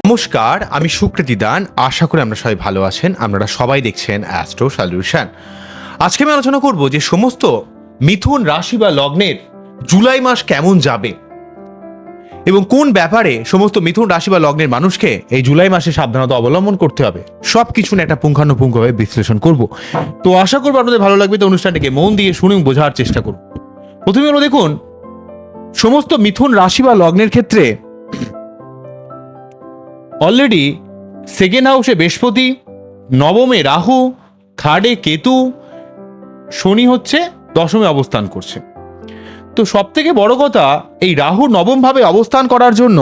নমস্কার, আমি সুকৃতি দান। আশা করি আমরা সবাই ভালো আছেন। আপনারা সবাই দেখছেন অ্যাস্ট্রো সলিউশন। আজকে আমি আলোচনা করব যে সমস্ত মিথুন রাশি বা লগ্নের জুলাই মাস কেমন যাবে এবং কোন ব্যাপারে সমস্ত মিথুন রাশি বা লগ্নের মানুষকে এই জুলাই মাসে সাবধানতা অবলম্বন করতে হবে, সব কিছু নিয়ে একটা পুঙ্খানুপুঙ্খভাবে বিশ্লেষণ করব। তো আশা করবো আপনাদের ভালো লাগবে। তো অনুষ্ঠানটিকে মন দিয়ে শুনে বোঝার চেষ্টা করুন। প্রথমে হলো দেখুন, সমস্ত মিথুন রাশি বা লগ্নের ক্ষেত্রে অলরেডি সেকেন্ড হাউসে বৃহস্পতি, নবমে রাহু, থার্ডে কেতু, শনি হচ্ছে দশমে অবস্থান করছে। তো সব থেকে বড় কথা, এই রাহু নবম ভাবে অবস্থান করার জন্য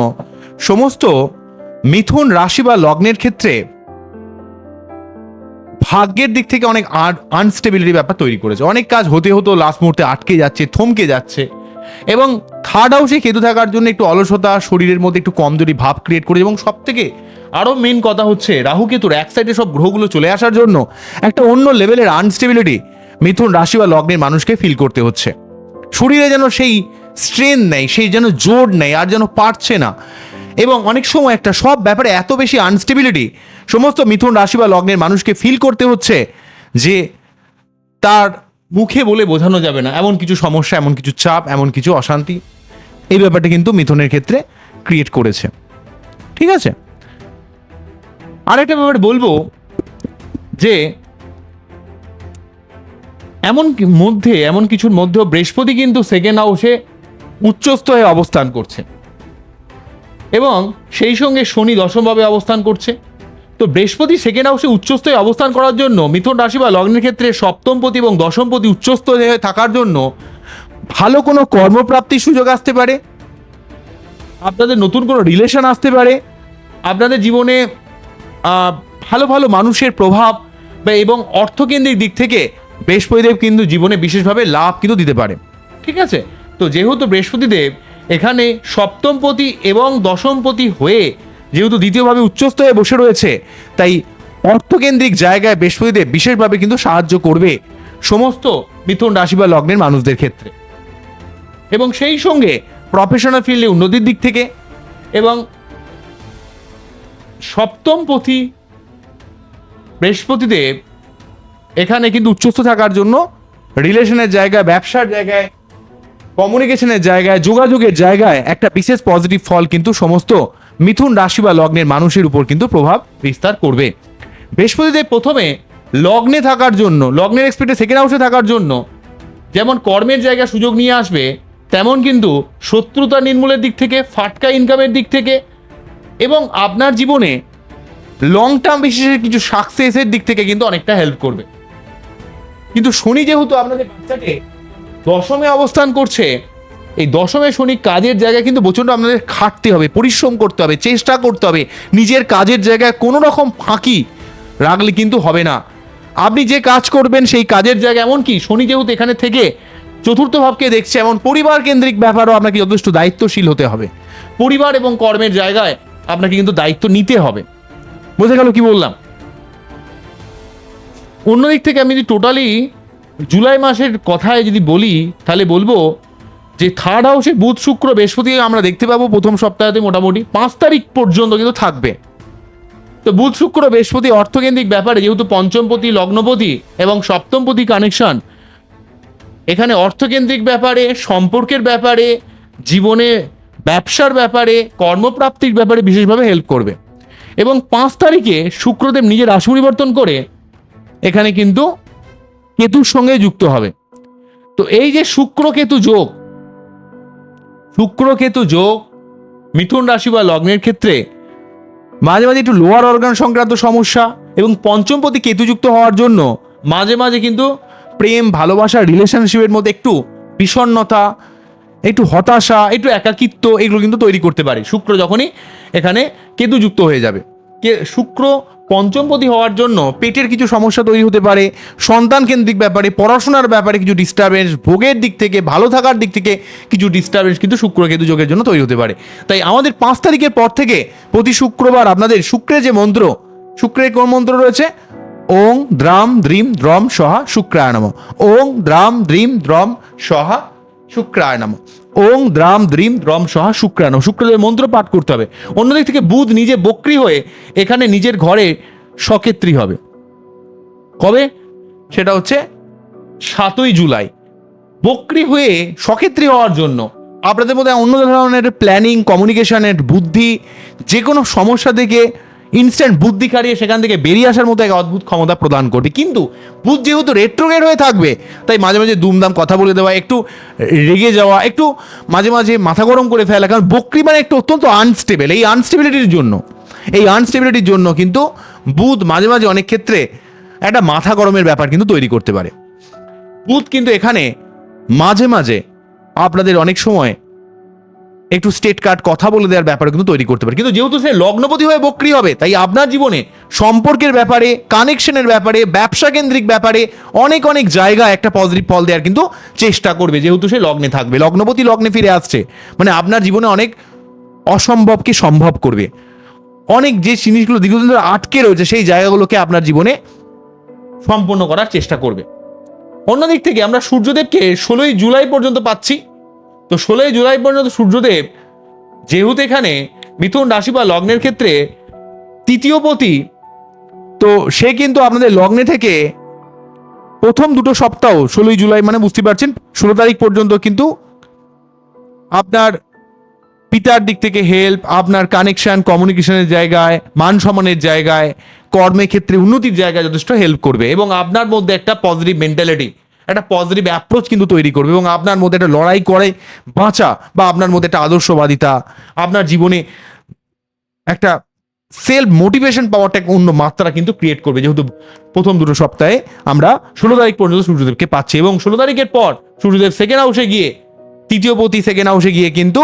সমস্ত মিথুন রাশি বা লগ্নের ক্ষেত্রে ভাগ্যের দিক থেকে অনেক আনস্টেবিলিটি ব্যাপার তৈরি করেছে। অনেক কাজ হতে হতো লাস্ট মুহূর্তে আটকে যাচ্ছে, থমকে যাচ্ছে। এবং থার্ড হাউসে কেতু থাকার জন্য একটু অলসতা, শরীরের মধ্যে একটু কমজোরি ভাব ক্রিয়েট করেছে। এবং সব থেকে আরও মেন কথা হচ্ছে, রাহু কেতুর এক সাইডে সব গ্রহগুলো চলে আসার জন্য একটা অন্য লেভেলের আনস্টেবিলিটি মিথুন রাশি বা লগ্নের মানুষকে ফিল করতে হচ্ছে। শরীরে যেন সেই স্ট্রেন নেই, সেই যেন জোর নেই, আর যেন পারছে না। এবং অনেক সময় একটা সব ব্যাপারে এত বেশি আনস্টেবিলিটি সমস্ত মিথুন রাশি বা লগ্নের মানুষকে ফিল করতে হচ্ছে যে তার মুখে বলে বোঝানো যাবে না। এমন কিছু সমস্যা, এমন কিছু চাপ, এমন কিছু অশান্তি এই ব্যাপারটা কিন্তু মিথুনের ক্ষেত্রে ক্রিয়েট করেছে। ঠিক আছে, আরেকটা ব্যাপার বলবো যে এমন কিছুর মধ্যেও বৃহস্পতি কিন্তু সেকেন্ড হাউসে উচ্চস্থ হয়ে অবস্থান করছে এবং সেই সঙ্গে শনি দশমভাবে অবস্থান করছে। তো বৃহস্পতি সেকেন্ড হাউসে উচ্চস্থ হয়ে অবস্থান করার জন্য মিথুন রাশি বা লগ্নের ক্ষেত্রে সপ্তমপতি এবং দশমপতি উচ্চস্থ হয়ে থাকার জন্য ভালো কোনো কর্মপ্রাপ্তির সুযোগ আসতে পারে, আপনাদের নতুন কোনো রিলেশন আসতে পারে, আপনাদের জীবনে ভালো ভালো মানুষের প্রভাব এবং অর্থকেন্দ্রিক দিক থেকে বৃহস্পতিদেব কিন্তু জীবনে বিশেষভাবে লাভ কিন্তু দিতে পারে। ঠিক আছে, তো যেহেতু বৃহস্পতিদেব এখানে সপ্তমপতি এবং দশমপতি হয়ে যেহেতু দ্বিতীয়ভাবে উচ্চস্থ হয়ে বসে রয়েছে, তাই অর্থকেন্দ্রিক জায়গায় বৃহস্পতিদেব বিশেষভাবে কিন্তু সাহায্য করবে সমস্ত মিথুন রাশি বা লগ্নের মানুষদের ক্ষেত্রে। এবং সেই সঙ্গে প্রফেশনাল ফিল্ডে উন্নতির দিক থেকে এবং সপ্তমপতি বৃহস্পতিদেব এখানে কিন্তু উচ্চস্থ থাকার জন্য রিলেশনের জায়গায়, ব্যবসার জায়গায়, কমিউনিকেশনের জায়গায়, যোগাযোগের জায়গায় একটা বিশেষ পজিটিভ ফল কিন্তু সমস্ত মিথুন রাশি বা লগ্নের মানুষের উপর কিন্তু প্রভাব বিস্তার করবে। বৃহস্পতিদেব প্রথমে লগ্নে থাকার জন্য, লগ্নের এক্সপেক্টে সেকেন্ড হাউসে থাকার জন্য যেমন কর্মের জায়গায় সুযোগ নিয়ে আসবে, তেমন কিন্তু শত্রুতা নির্মূলের দিক থেকে, ফাটকা ইনকামের দিক থেকে এবং আপনার জীবনে লং টার্ম বিশেষে কিছু সাকসেসের দিক থেকে কিন্তু অনেকটা হেল্প করবে। কিন্তু শনি যেহেতু আপনাদের বাচ্চাকে দশমে অবস্থান করছে, এই দশমে শনি কাজের জায়গায় কিন্তু প্রচণ্ড আপনাদের খাটতে হবে, পরিশ্রম করতে হবে, চেষ্টা করতে হবে। নিজের কাজের জায়গায় কোনো রকম ফাঁকি রাখলে কিন্তু হবে না। আপনি যে কাজ করবেন সেই কাজের জায়গায়, এমনকি শনি যেহেতু এখানে থেকে চতুর্থ ভাবকে দেখছে, এমন পরিবার কেন্দ্রিক ব্যাপারও আপনাকে যথেষ্ট দায়িত্বশীল হতে হবে। পরিবার এবং কর্মের জায়গায় আপনাকে কিন্তু দায়িত্ব নিতে হবে। বোঝা গেল কি বললাম? অন্যদিক থেকে আমি যদি টোটালি জুলাই মাসের কথায় যদি বলি, তাহলে বলবো যে থার্ড হাউসে বুধ, শুক্র, বৃহস্পতি আমরা দেখতে পাবো প্রথম সপ্তাহতে মোটামুটি 5 তারিখ পর্যন্ত কিন্তু থাকবে। তো বুধ, শুক্র, বৃহস্পতি অর্থকেন্দ্রিক ব্যাপারে যেহেতু পঞ্চমপতি, লগ্নপতি এবং সপ্তমপতি কানেকশন, এখানে অর্থকেন্দ্রিক ব্যাপারে, সম্পর্কের ব্যাপারে, জীবনে ব্যবসার ব্যাপারে, কর্মপ্রাপ্তির ব্যাপারে বিশেষভাবে হেল্প করবে। এবং 5 তারিখে শুক্রদেব নিজের রাশি পরিবর্তন করে এখানে কিন্তু কেতুর সঙ্গে যুক্ত হবে। তো এই যে শুক্র কেতু যোগ মিথুন রাশি বা লগ্নের ক্ষেত্রে মাঝে মাঝে একটু লোয়ার অর্গান সংক্রান্ত সমস্যা এবং পঞ্চমপতি কেতুযুক্ত হওয়ার জন্য মাঝে মাঝে কিন্তু প্রেম, ভালোবাসা, রিলেশনশিপের মধ্যে একটু বিষণ্ণতা, একটু হতাশা, একটু একাকিত্ব এগুলো কিন্তু তৈরি করতে পারে শুক্র যখনই এখানে কেতুযুক্ত হয়ে যাবে। শুক্র পঞ্চমপতি হওয়ার জন্য পেটের কিছু সমস্যা তৈরি হতে পারে, সন্তান কেন্দ্রিক ব্যাপারে, পড়াশোনার ব্যাপারে কিছু ডিস্টারবেন্স, ভোগের দিক থেকে, ভালো থাকার দিক থেকে কিছু ডিস্টারবেন্স কিন্তু শুক্র কেতু যোগের জন্য তৈরি হতে পারে। তাই আমাদের 5 তারিখের পর থেকে প্রতি শুক্রবার আপনাদের শুক্রের যে মন্ত্র, শুক্রের কোন মন্ত্র রয়েছে? ওং দ্রাম দ্রিম দ্রম সহা শুক্রায় নমঃ। ওং দ্রাম দ্রিম দ্রম সহা শুক্রায় নমঃ। ওং দ্রাম দ্রিম দ্রম সহা শুক্রায় নমঃ। শুক্রদেবের মন্ত্র পাঠ করতে হবে। অন্যদিক থেকে বুধ নিজে বক্রী হয়ে এখানে নিজের ঘরে সকেত্রী হবে। কবে? সেটা হচ্ছে 7ই জুলাই। বক্রী হয়ে সকেত্রী হওয়ার জন্য আপনাদের মধ্যে অন্য ধরনের প্ল্যানিং, কমিউনিকেশনের বুদ্ধি, যে কোনো সমস্যা থেকে ইনস্ট্যান্ট বুদ্ধি খাটিয়ে সেখান থেকে বেরিয়ে আসার মতো এক অদ্ভুত ক্ষমতা প্রদান করবে। কিন্তু বুধ যেহেতু রেট্রোগ্রেড হয়ে থাকবে, তাই মাঝে মাঝে দুমদাম কথা বলে দেওয়া, একটু রেগে যাওয়া, একটু মাঝে মাঝে মাথা গরম করে ফেলা, কারণ বক্রী মানে একটু অত্যন্ত আনস্টেবল। এই আনস্টেবিলিটির জন্য কিন্তু বুধ মাঝে মাঝে অনেক ক্ষেত্রে একটা মাথা গরমের ব্যাপার কিন্তু তৈরি করতে পারে। বুধ কিন্তু এখানে মাঝে মাঝে আপনাদের অনেক সময় একটু স্টেট কার্ড কথা বলে দেওয়ার ব্যাপারে কিন্তু তৈরি করতে পারে। কিন্তু যেহেতু সে লগ্নপতি হয়ে বক্রী হবে, তাই আপনার জীবনে সম্পর্কের ব্যাপারে, কানেকশনের ব্যাপারে, ব্যবসা কেন্দ্রিক ব্যাপারে অনেক অনেক জায়গায় একটা পজিটিভ ফল দেওয়ার কিন্তু চেষ্টা করবে, যেহেতু সে লগ্নে থাকবে। লগ্নপতি লগ্নে ফিরে আসছে মানে আপনার জীবনে অনেক অসম্ভবকে সম্ভব করবে। অনেক যে জিনিসগুলো দীর্ঘদিন ধরে আটকে রয়েছে সেই জায়গাগুলোকে আপনার জীবনে সম্পন্ন করার চেষ্টা করবে। অন্যদিক থেকে আমরা সূর্যদেবকে 16ই জুলাই পর্যন্ত পাচ্ছি। তো 16ই জুলাই পর্যন্ত সূর্যদেব যেহেতু এখানে মিথুন রাশি বা লগ্নের ক্ষেত্রে তৃতীয় পতি, তো সে কিন্তু আপনাদের লগ্নে থেকে প্রথম দুটো সপ্তাহ 16ই জুলাই মানে বুঝতে পারছেন 16 তারিখ পর্যন্ত কিন্তু আপনার পিতার দিক থেকে হেল্প, আপনার কানেকশন, কমিউনিকেশনের জায়গায়, মান সম্মানের জায়গায়, কর্মের ক্ষেত্রে উন্নতির জায়গায় যথেষ্ট হেল্প করবে এবং আপনার মধ্যে একটা পজিটিভ মেন্টালিটি, একটা পজিটিভ অ্যাপ্রোচ কিন্তু তৈরি করবে এবং আপনার মধ্যে একটা লড়াই করে বাঁচা বা আপনার মধ্যে একটা আদর্শবাদিতা, আপনার জীবনে একটা সেলফ মোটিভেশন পাওয়ারটা একটা অন্য মাত্রা কিন্তু ক্রিয়েট করবে। যেহেতু প্রথম দুটো সপ্তাহে আমরা 16 তারিখ পর্যন্ত সূর্যদেবকে পাচ্ছি এবং 16 তারিখের পর সূর্যদেব সেকেন্ড হাউসে গিয়ে, তৃতীয় পতি সেকেন্ড হাউসে গিয়ে কিন্তু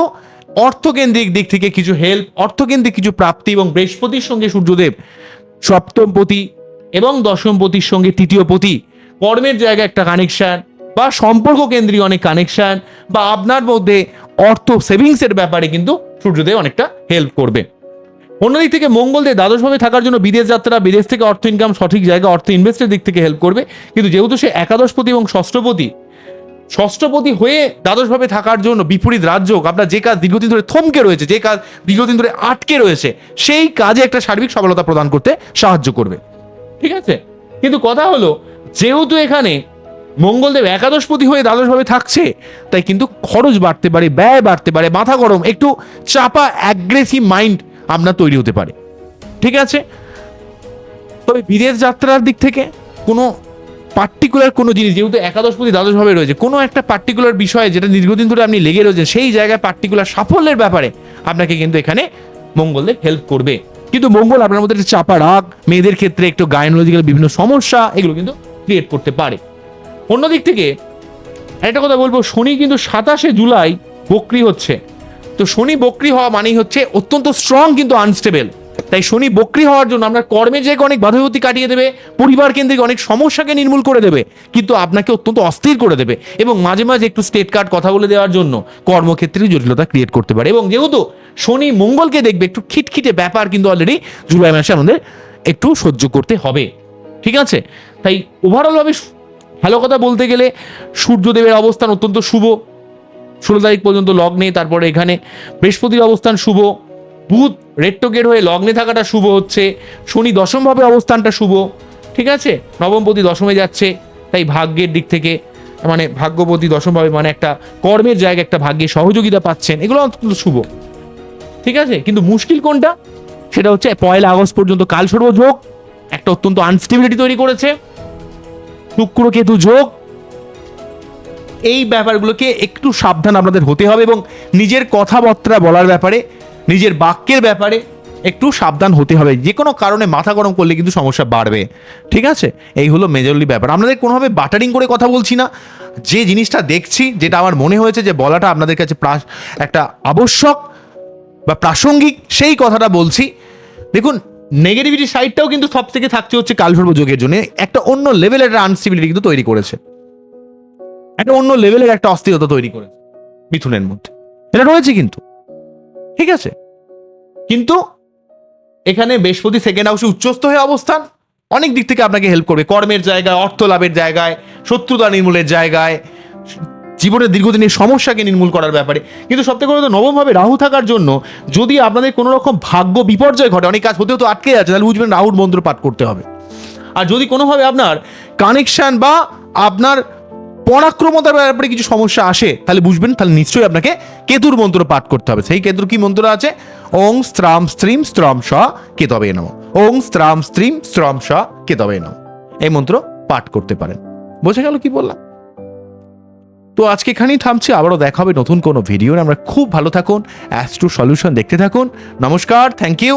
অর্থকেন্দ্রিক দিক থেকে কিছু হেল্প, অর্থকেন্দ্রিক কিছু প্রাপ্তি এবং বৃহস্পতির সঙ্গে সূর্যদেব সপ্তম পতি এবং দশম পতির সঙ্গে তৃতীয় পতি, কর্মের জায়গায় একটা কানেকশন বা সম্পর্ক কেন্দ্রিক অনেক কানেকশন বা আপনার মধ্যে অর্থ সেভিংসের ব্যাপারে কিন্তু সূর্যদেব অনেকটা হেল্প করবে। অন্যদিক থেকে মঙ্গলদেব দ্বাদশভাবে থাকার জন্য বিদেশ যাত্রা, বিদেশ থেকে অর্থ ইনকাম, সঠিক জায়গা অর্থ ইনভেস্টের দিক থেকে হেল্প করবে। কিন্তু যেহেতু সে একাদশপতি এবং ষষ্ঠপতি হয়ে দ্বাদশভাবে থাকার জন্য বিপরীত রাজযোগ, আপনার যে কাজ দীর্ঘদিন ধরে থমকে রয়েছে, যে কাজ দীর্ঘদিন ধরে আটকে রয়েছে, সেই কাজে একটা সার্বিক সফলতা প্রদান করতে সাহায্য করবে। ঠিক আছে, কিন্তু কথা হলো যেহেতু এখানে মঙ্গলদেব একাদশপতি হয়ে দ্বাদশভাবে থাকছে, তাই কিন্তু খরচ বাড়তে পারে, ব্যয় বাড়তে পারে, মাথা গরম, একটু চাপা অ্যাগ্রেসিভ মাইন্ড আপনার তৈরি হতে পারে। ঠিক আছে, তবে বিদেশ যাত্রার দিক থেকে কোনো পার্টিকুলার কোনো জিনিস, যেহেতু একাদশপতি দ্বাদশভাবে রয়েছে, কোনো একটা পার্টিকুলার বিষয়ে যেটা দীর্ঘদিন ধরে আপনি লেগে রয়েছেন, সেই জায়গায় পার্টিকুলার সাফল্যের ব্যাপারে আপনাকে কিন্তু এখানে মঙ্গলদেব হেল্প করবে। কিন্তু মঙ্গল আপনার মধ্যে একটা চাপা রাগ, মেয়েদের ক্ষেত্রে একটু গাইনোলজিক্যাল বিভিন্ন সমস্যা, এগুলো কিন্তু ক্রিয়েট করতে পারে। অন্যদিক থেকে একটা কথা বলবো, শনি কিন্তু 27শে জুলাই বক্রী হচ্ছে। তো শনি বক্রী হওয়া মানেই হচ্ছে অত্যন্ত স্ট্রং কিন্তু আনস্টেবল। তাই শনি বক্রী হওয়ার জন্য আপনার কর্মের জায়গায় অনেক বাধা বিপত্তি কাটিয়ে দেবে, পরিবার কেন্দ্রিক অনেক সমস্যাকে নির্মূল করে দেবে, কিন্তু আপনাকে অত্যন্ত অস্থির করে দেবে এবং মাঝে মাঝে একটু স্টেট কার্ড কথা বলে দেওয়ার জন্য কর্মক্ষেত্রে জটিলতা ক্রিয়েট করতে পারে। এবং যেহেতু শনি মঙ্গলকে দেখবে, একটু খিটখিটে ব্যাপার কিন্তু অলরেডি জুলাই মাসে আমাদের একটু সহ্য করতে হবে। ঠিক আছে, তাই ওভারঅলভাবে ভালো কথা বলতে গেলে সূর্যদেবের অবস্থান অত্যন্ত শুভ 16 তারিখ পর্যন্ত লগ্নে, তারপরে এখানে বৃহস্পতির অবস্থান শুভ, বুধ রেট্রোগ্রেড হয়ে লগ্নে থাকাটা শুভ হচ্ছে, শনি দশমভাবে অবস্থানটা শুভ। ঠিক আছে, নবমপতি দশমে যাচ্ছে, তাই ভাগ্যের দিক থেকে মানে ভাগ্যপতি দশমভাবে মানে একটা কর্মের জায়গায় একটা ভাগ্যের সহযোগিতা পাচ্ছেন, এগুলো অত্যন্ত শুভ। ঠিক আছে, কিন্তু মুশকিল কোনটা, সেটা হচ্ছে 1 আগস্ট পর্যন্ত কালসর্প যোগ একটা অত্যন্ত আনস্টেবিলিটি তৈরি করেছে, শুক্র কেতু যোগ। এই ব্যাপারগুলোকে একটু সাবধান আপনাদের হতে হবে এবং নিজের কথাবার্তা বলার ব্যাপারে, নিজের বাক্যের ব্যাপারে একটু সাবধান হতে হবে। যে কোনো কারণে মাথা গরম করলে কিন্তু সমস্যা বাড়বে। ঠিক আছে, এই হলো মেজরলি ব্যাপার। আপনাদের কোনোভাবে বাটারিং করে কথা বলছি না, যে জিনিসটা দেখছি, যেটা আমার মনে হয়েছে যে বলাটা আপনাদের কাছে একটা আবশ্যক বা প্রাসঙ্গিক, সেই কথাটা বলছি। দেখুন, নেগেটিভিটি সাইডটাও কিন্তু সব থেকে থাকতে হচ্ছে কালসর্প যোগের জন্য একটা অন্য লেভেলের আনস্টেবিলিটি কিন্তু তৈরি করেছে, একটা অন্য লেভেলের একটা অস্থিরতা তৈরি করেছে মিথুনের মধ্যে, এটা রয়েছে কিন্তু। ঠিক আছে, কিন্তু এখানে বৃহস্পতি সেকেন্ড হাউসে উচ্চস্থ হয়ে অবস্থান অনেক দিক থেকে আপনাকে হেল্প করবে, কর্মের জায়গায়, অর্থ লাভের জায়গায়, শত্রুতা নির্মূলের জায়গায়, জীবনের দীর্ঘদিনের সমস্যাকে নির্মূল করার ব্যাপারে। কিন্তু সবথেকে বড় কথা, নবমভাবে রাহু থাকার জন্য যদি আপনাদের কোনো রকম ভাগ্য বিপর্যয় ঘটে, অনেক কাজ হতেও তো আটকে যাচ্ছে, তাহলে বুঝবেন রাহুর মন্ত্র পাঠ করতে হবে। আর যদি কোনোভাবে আপনার কানেকশন বা আপনার পরাক্রমতার ব্যাপারে কিছু সমস্যা আসে, তাহলে বুঝবেন তাহলে নিশ্চয়ই আপনাকে কেতুর মন্ত্র পাঠ করতে হবে। সেই কেতুর কি মন্ত্র আছে? ওং স্ত্রাম স্ত্রীম স্ত্রম স কেতবে নমঃ। ওং স্ত্রাম স্ত্রীম স্ত্রম স কেতবে নমঃ। এই মন্ত্র পাঠ করতে পারেন। বোঝা গেল কি বললাম? তো আজকে এখানেই থামছি, আবারও দেখা হবে নতুন কোনো ভিডিও। আমরা খুব ভালো থাকুন, অ্যাস্ট্রো সলিউশন দেখতে থাকুন। নমস্কার, থ্যাংক ইউ।